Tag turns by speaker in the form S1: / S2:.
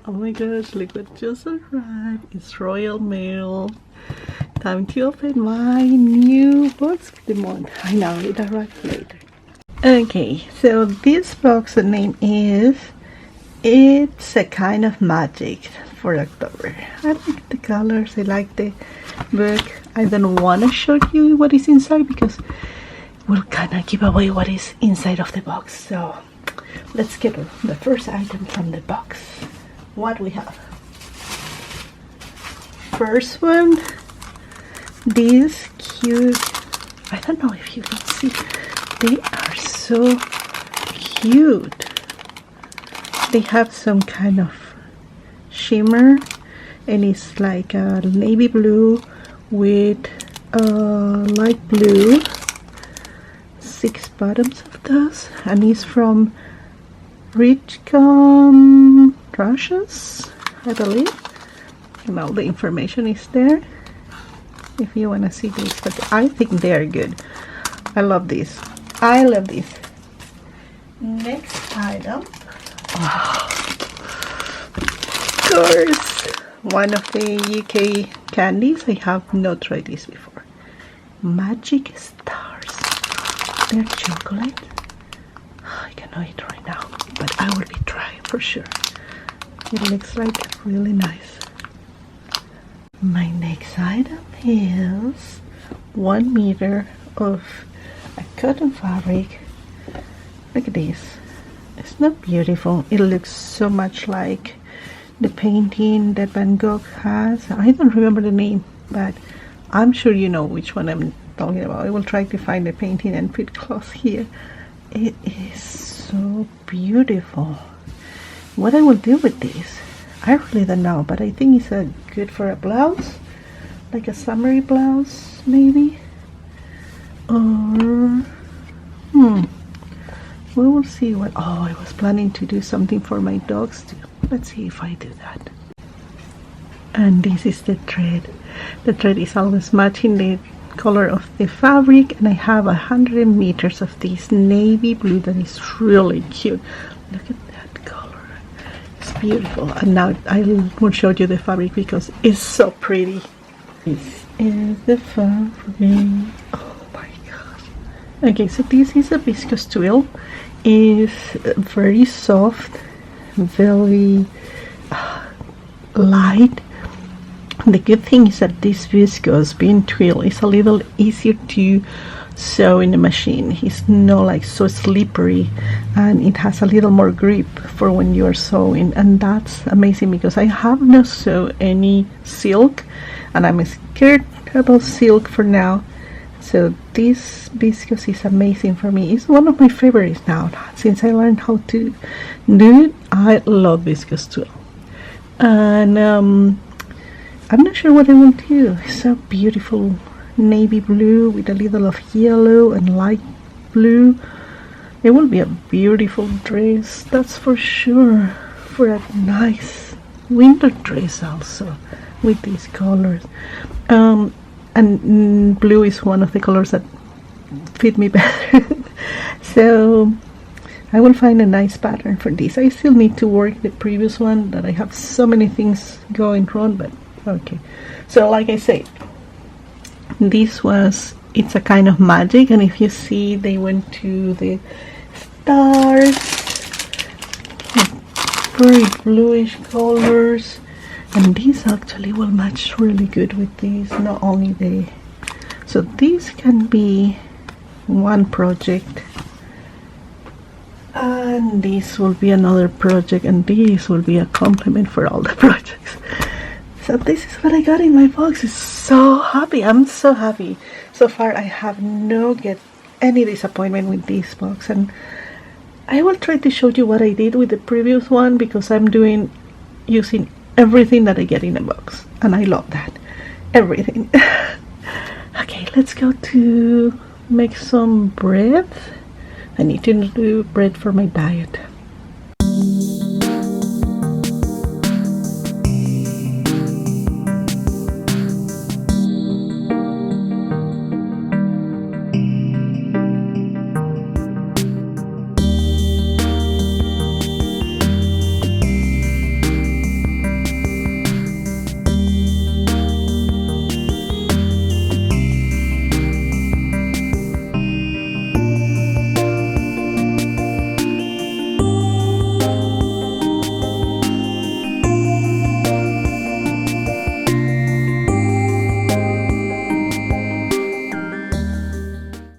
S1: Oh my gosh, look what just arrived. It's Royal Mail. Time to open my new box for the month. I know, it arrived later. Okay, so this box, the name is It's a Kind of Magic for October. I like the colors, I like the book. I don't want to show you what is inside because we'll kind of give away what is inside of the box. So let's get the first item from the box. What we have? First one, these cute, I don't know if you can see, they are so cute. They have some kind of shimmer and it's like a navy blue with light blue. 6 bottoms of those, and it's from Richcom Rushes, I believe, and all the information is there if you want to see these, but I think they are good. I love this. I love this. Next item, of course, one of the UK candies. I have not tried this before. Magic Stars. They're chocolate. I cannot eat right now, but I will be trying for sure. It looks like really nice. My next item is 1 meter of a cotton fabric. Look at this. It's not beautiful. It looks so much like the painting that Van Gogh has. I don't remember the name, but I'm sure you know which one I'm talking about. I will try to find the painting and put close here. It is so beautiful. What I will do with this, I really don't know, but I think it's good for a blouse, like a summery blouse maybe, or we will see what. Oh, I was planning to do something for my dogs too. Let's see if I do that. And this is the thread. The thread is always matching the color of the fabric, and I have 100 meters of this navy blue that is really cute. Look at that color. It's beautiful. And now I will show you the fabric because it's so pretty. This is the fabric. Oh my gosh. Okay, so this is a viscose twill. It's very soft, very light. The good thing is that this viscose, being twill, is a little easier to sew in the machine. It's not like so slippery, and it has a little more grip for when you are sewing, and that's amazing because I have not sewn any silk and I'm scared about silk for now. So this viscose is amazing for me. It's one of my favorites now. Since I learned how to do it, I love viscose twill. And I'm not sure what I will do. It's so beautiful, navy blue with a little of yellow and light blue. It will be a beautiful dress, that's for sure, for a nice winter dress also with these colors. And blue is one of the colors that fit me better. So I will find a nice pattern for this. I still need to work the previous one that I have so many things going wrong, but okay. So like I said, this was It's a Kind of Magic, and if you see, they went to the stars, very bluish colors, and these actually will match really good with these. Not only they, so this can be one project, and this will be another project, and this will be a complement for all the projects. So this is what I got in my box. I'm so happy. I'm so happy. So far I have not get any disappointment with this box, and I will try to show you what I did with the previous one because I'm using everything that I get in the box, and I love that. Everything. Okay, let's go to make some bread. I need to do bread for my diet.